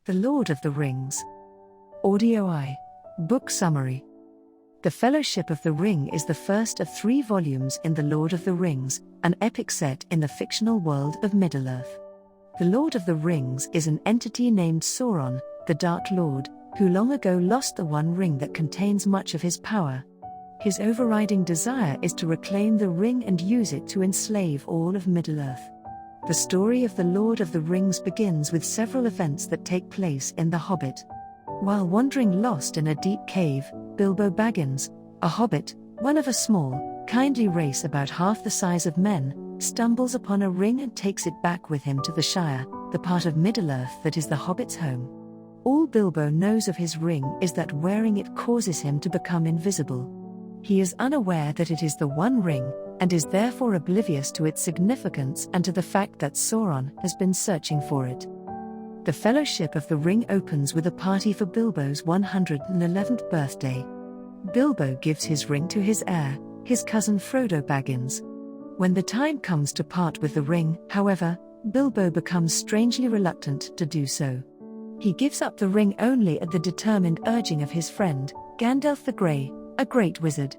The Lord of the Rings. Book Summary. The Fellowship of the Ring is the first of 3 volumes in The Lord of the Rings, an epic set in the fictional world of Middle-earth. The Lord of the Rings is an entity named Sauron, the Dark Lord, who long ago lost the One Ring that contains much of his power. His overriding desire is to reclaim the ring and use it to enslave all of Middle-earth. The story of the Lord of the Rings begins with several events that take place in The Hobbit. While wandering lost in a deep cave, Bilbo Baggins, a hobbit, one of a small, kindly race about half the size of men, stumbles upon a ring and takes it back with him to the Shire, the part of Middle-earth that is the hobbit's home. All Bilbo knows of his ring is that wearing it causes him to become invisible. He is unaware that it is the One Ring, and is therefore oblivious to its significance and to the fact that Sauron has been searching for it. The Fellowship of the Ring opens with a party for Bilbo's 111th birthday. Bilbo gives his ring to his heir, his cousin Frodo Baggins. When the time comes to part with the ring, however, Bilbo becomes strangely reluctant to do so. He gives up the ring only at the determined urging of his friend, Gandalf the Grey, a great wizard.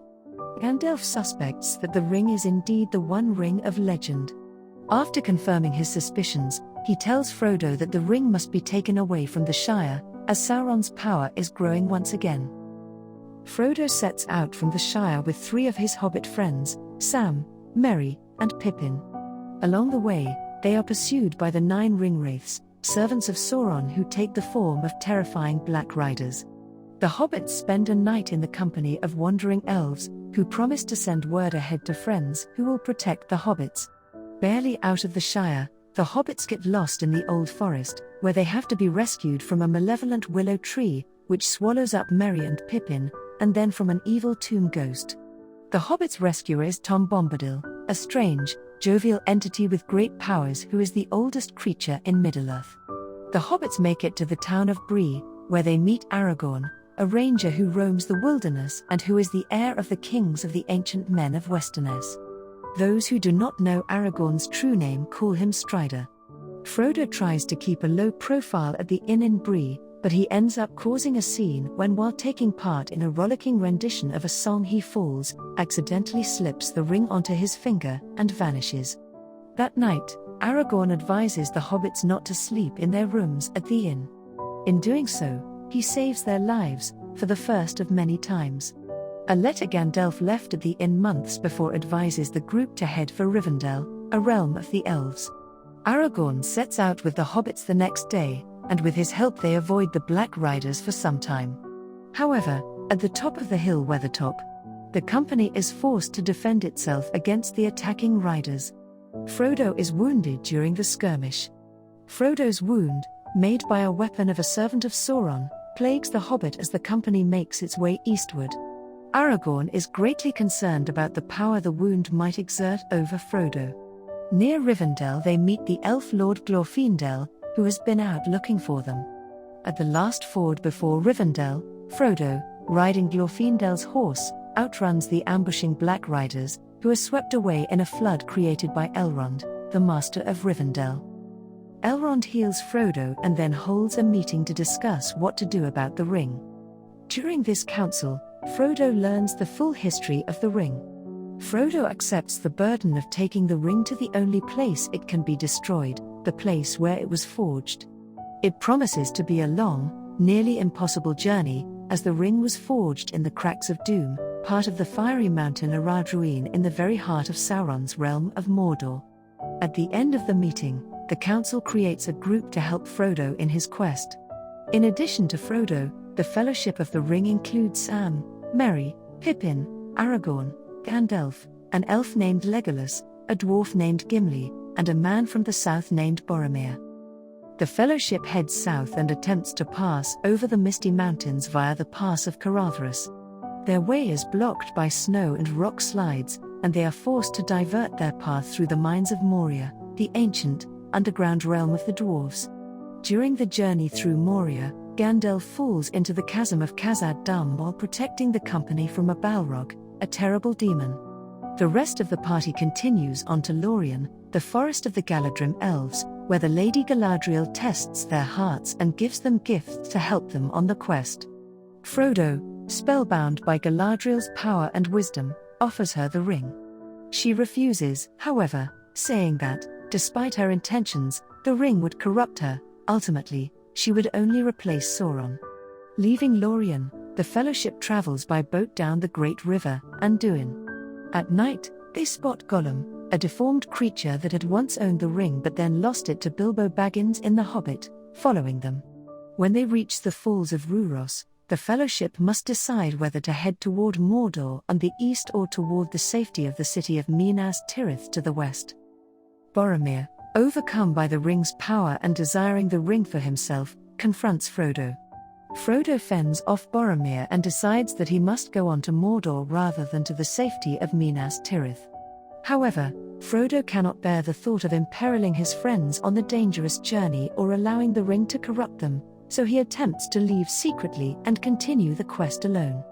Gandalf suspects that the ring is indeed the One Ring of legend. After confirming his suspicions, he tells Frodo that the ring must be taken away from the Shire, as Sauron's power is growing once again. Frodo sets out from the Shire with 3 of his hobbit friends, Sam, Merry, and Pippin. Along the way, they are pursued by the 9 ringwraiths, servants of Sauron who take the form of terrifying black riders. The hobbits spend a night in the company of wandering elves, who promise to send word ahead to friends who will protect the hobbits. Barely out of the Shire, the hobbits get lost in the old forest, where they have to be rescued from a malevolent willow tree, which swallows up Merry and Pippin, and then from an evil tomb ghost. The hobbits' rescuer is Tom Bombadil, a strange, jovial entity with great powers who is the oldest creature in Middle-earth. The hobbits make it to the town of Bree, where they meet Aragorn, a ranger who roams the wilderness and who is the heir of the kings of the ancient men of Westernesse. Those who do not know Aragorn's true name call him Strider. Frodo tries to keep a low profile at the inn in Bree, but he ends up causing a scene when, while taking part in a rollicking rendition of a song, he falls, accidentally slips the ring onto his finger, and vanishes. That night, Aragorn advises the hobbits not to sleep in their rooms at the inn. In doing so, he saves their lives, for the first of many times. A letter Gandalf left at the inn months before advises the group to head for Rivendell, a realm of the elves. Aragorn sets out with the hobbits the next day, and with his help they avoid the Black Riders for some time. However, at the top of the hill Weathertop, the company is forced to defend itself against the attacking riders. Frodo is wounded during the skirmish. Frodo's wound, made by a weapon of a servant of Sauron, plagues the hobbit as the company makes its way eastward. Aragorn is greatly concerned about the power the wound might exert over Frodo. Near Rivendell they meet the elf lord Glorfindel, who has been out looking for them. At the last ford before Rivendell, Frodo, riding Glorfindel's horse, outruns the ambushing Black Riders, who are swept away in a flood created by Elrond, the master of Rivendell. Elrond heals Frodo and then holds a meeting to discuss what to do about the ring. During this council, Frodo learns the full history of the ring. Frodo accepts the burden of taking the ring to the only place it can be destroyed, the place where it was forged. It promises to be a long, nearly impossible journey, as the ring was forged in the Cracks of Doom, part of the fiery mountain Aradruin in the very heart of Sauron's realm of Mordor. At the end of the meeting, the council creates a group to help Frodo in his quest. In addition to Frodo, the Fellowship of the Ring includes Sam, Merry, Pippin, Aragorn, Gandalf, an elf named Legolas, a dwarf named Gimli, and a man from the south named Boromir. The Fellowship heads south and attempts to pass over the Misty Mountains via the Pass of Caradhras. Their way is blocked by snow and rock slides, and they are forced to divert their path through the mines of Moria, the ancient, underground realm of the dwarves. During the journey through Moria, Gandalf falls into the chasm of Khazad-dûm while protecting the company from a Balrog, a terrible demon. The rest of the party continues on to Lorien, the forest of the Galadrim elves, where the Lady Galadriel tests their hearts and gives them gifts to help them on the quest. Frodo, spellbound by Galadriel's power and wisdom, offers her the ring. She refuses, however, saying that, despite her intentions, the ring would corrupt her. Ultimately, she would only replace Sauron. Leaving Lorien, the Fellowship travels by boat down the Great River, Anduin. At night, they spot Gollum, a deformed creature that had once owned the ring but then lost it to Bilbo Baggins in The Hobbit, following them. When they reach the Falls of Rhuros, the Fellowship must decide whether to head toward Mordor on the east or toward the safety of the city of Minas Tirith to the west. Boromir, overcome by the ring's power and desiring the ring for himself, confronts Frodo. Frodo fends off Boromir and decides that he must go on to Mordor rather than to the safety of Minas Tirith. However, Frodo cannot bear the thought of imperiling his friends on the dangerous journey or allowing the ring to corrupt them, so he attempts to leave secretly and continue the quest alone.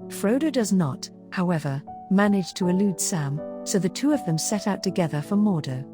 Frodo does not, however, manage to elude Sam, so the two of them set out together for Mordor.